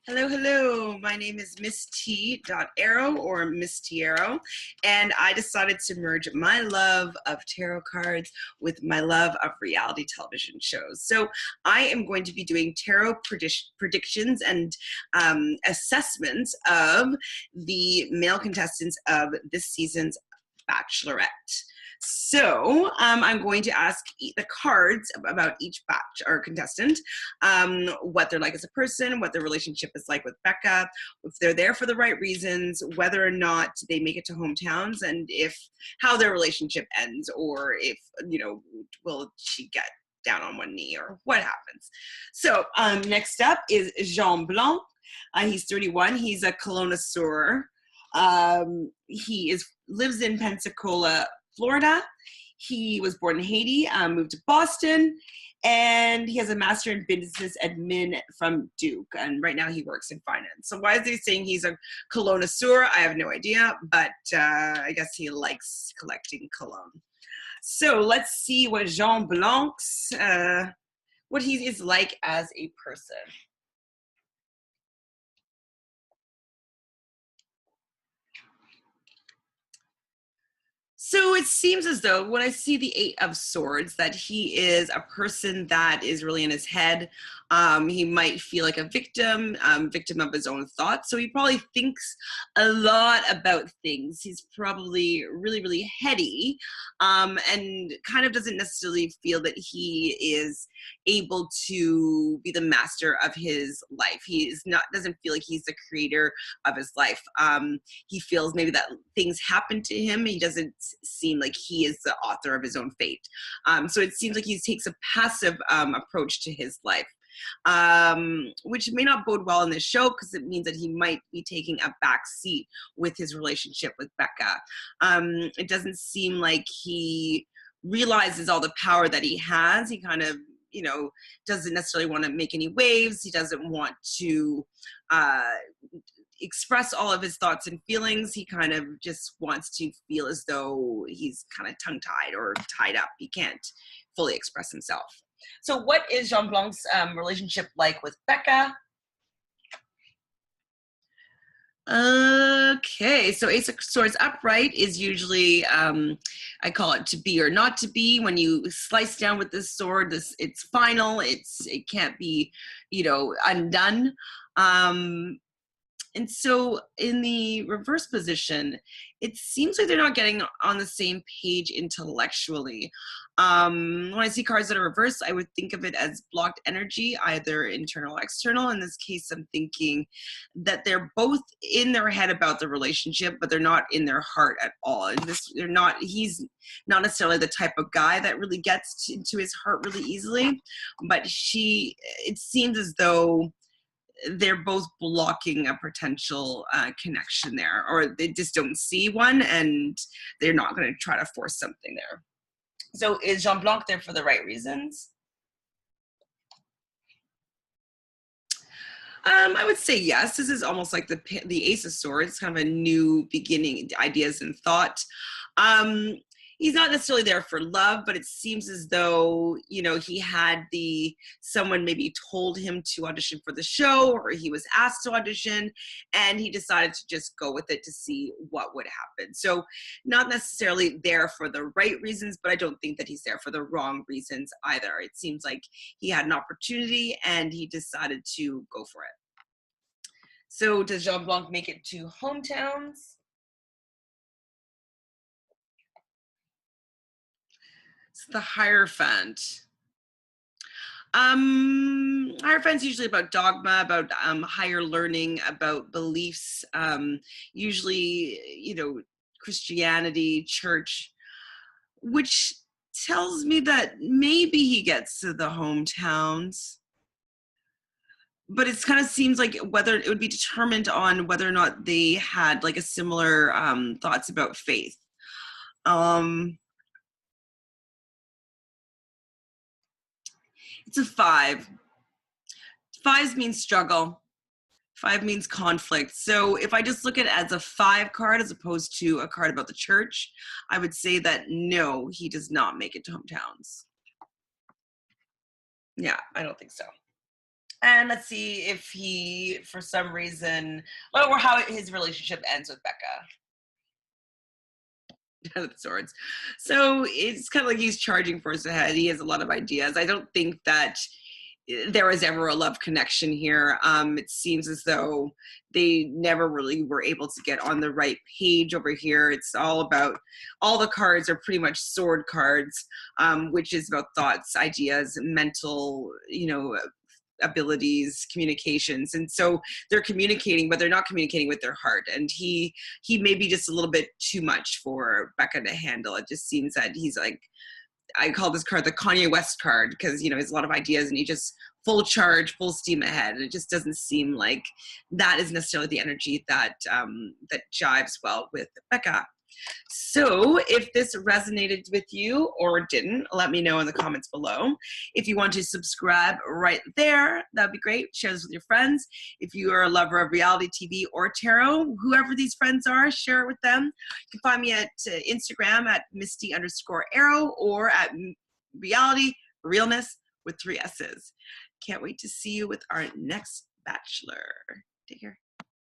Hello, hello. My name is Miss T. Arrow or Miss T Arrow, and I decided to merge my love of tarot cards with my love of reality television shows. So I am going to be doing tarot predictions and assessments of the male contestants of this season's Bachelorette. So I'm going to ask the cards about each batch or contestant, what they're like as a person, what their relationship is like with Becca, if they're there for the right reasons, whether or not they make it to hometowns, and if how their relationship ends, or if, will she get down on one knee or what happens. So next up is Jean Blanc. He's 31. He's a colonosaur. He lives in Pensacola, Florida. He was born in Haiti, moved to Boston, and he has a master in business admin from Duke. And right now he works in finance. So why is he saying he's a colonosaur? I have no idea, but I guess he likes collecting cologne. So let's see what Jean Blanc's, what he is like as a person. So it seems as though when I see the Eight of Swords that he is a person that is really in his head. He might feel like a victim of his own thoughts. So he probably thinks a lot about things. He's probably really, really heady, and kind of doesn't necessarily feel that he is able to be the master of his life. Doesn't feel like he's the creator of his life. He feels maybe that things happen to him. He doesn't seem like he is the author of his own fate. So it seems like he takes a passive approach to his life, which may not bode well in this show because it means that he might be taking a back seat with his relationship with Becca. It doesn't seem like he realizes all the power that he has. He kind of, doesn't necessarily want to make any waves. He doesn't want to express all of his thoughts and feelings. He kind of just wants to feel as though he's kind of tongue-tied or tied up. He can't fully express himself. So what is Jean Blanc's relationship like with Becca? Okay, so Ace of Swords upright is usually, I call it to be or not to be. When you slice down with this sword, it's final. It can't be, undone. And so in the reverse position, it seems like they're not getting on the same page intellectually. When I see cards that are reversed, I would think of it as blocked energy, either internal or external. In this case, I'm thinking that they're both in their head about the relationship, but they're not in their heart at all. And he's not necessarily the type of guy that really gets into his heart really easily, but it seems as though they're both blocking a potential connection there, or they just don't see one and they're not going to try to force something there. So is Jean Blanc there for the right reasons? I would say yes. This is almost like the Ace of Swords, kind of a new beginning, ideas and thought. He's not necessarily there for love, but it seems as though, he had someone maybe told him to audition for the show, or he was asked to audition, and he decided to just go with it to see what would happen. So not necessarily there for the right reasons, but I don't think that he's there for the wrong reasons either. It seems like he had an opportunity and he decided to go for it. So does Jean Blanc make it to hometowns? It's the Hierophant. Hierophant's usually about dogma, about higher learning, about beliefs, usually, Christianity, church, which tells me that maybe he gets to the hometowns. But it kind of seems like whether it would be determined on whether or not they had like a similar thoughts about faith. It's a 5. 5s mean struggle. 5 means conflict. So if I just look at it as a 5 card as opposed to a card about the church, I would say that no, he does not make it to hometowns. Yeah, I don't think so. And let's see if he, for some reason, or how his relationship ends with Becca. Of the Swords. So it's kind of like he's charging for his head. He has a lot of ideas. I don't think that there was ever a love connection here. It seems as though they never really were able to get on the right page over here. It's all about, all the cards are pretty much sword cards, which is about thoughts, ideas, mental, abilities, communications. And so they're communicating, but they're not communicating with their heart. And he may be just a little bit too much for Becca to handle. It just seems that he's like, I call this card the Kanye West card because, he has a lot of ideas and he just full charge, full steam ahead. And it just doesn't seem like that is necessarily the energy that that jives well with Becca. So if this resonated with you or didn't, let me know in the comments below. If you want to subscribe right there, that'd be great. Share this with your friends. If you are a lover of reality TV or tarot, whoever these friends are, share it with them. You can find me at Instagram at Misty_Arrow or at reality realness with 3 S's. Can't wait to see you with our next Bachelor. Take care.